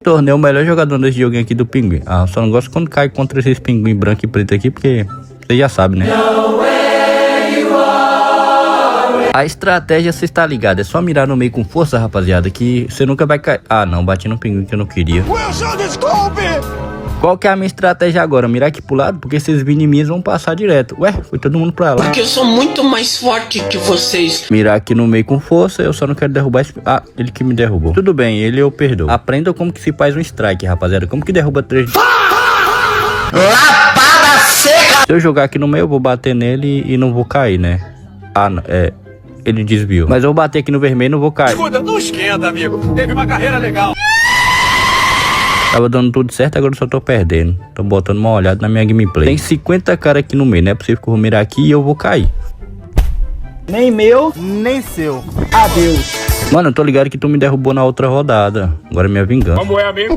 Tornei o melhor jogador desse joguinho aqui do pinguim. Ah, só não gosto quando cai contra esses pinguim branco e preto aqui, porque você já sabe, né? A estratégia, você está ligado, é só mirar no meio com força, rapaziada, que você nunca vai cair. Ah, não, bati no pinguim que eu não queria. Wilson, desculpe! Qual que é a minha estratégia agora? Mirar aqui pro lado, porque esses inimigos vão passar direto. Ué, foi todo mundo pra lá. Porque eu sou muito mais forte que vocês. Mirar aqui no meio com força, eu só não quero derrubar esse... Ah, ele que me derrubou. Tudo bem, ele eu perdoo. Aprenda como que se faz um strike, rapaziada. Como que derruba 3... Lapada seca! Se eu jogar aqui no meio, eu vou bater nele e não vou cair, né? Ah, não, é... Ele desviou. Mas eu vou bater aqui no vermelho e não vou cair. Escuta, não esquenta, amigo. Teve uma carreira legal. Tava dando tudo certo, agora eu só tô perdendo. Tô botando uma olhada na minha gameplay. Tem 50 caras aqui no meio, não é possível que eu vou mirar aqui e eu vou cair. Nem meu, nem seu. Adeus. Mano, eu tô ligado que tu me derrubou na outra rodada. Agora é minha vingança. Como é, amigo?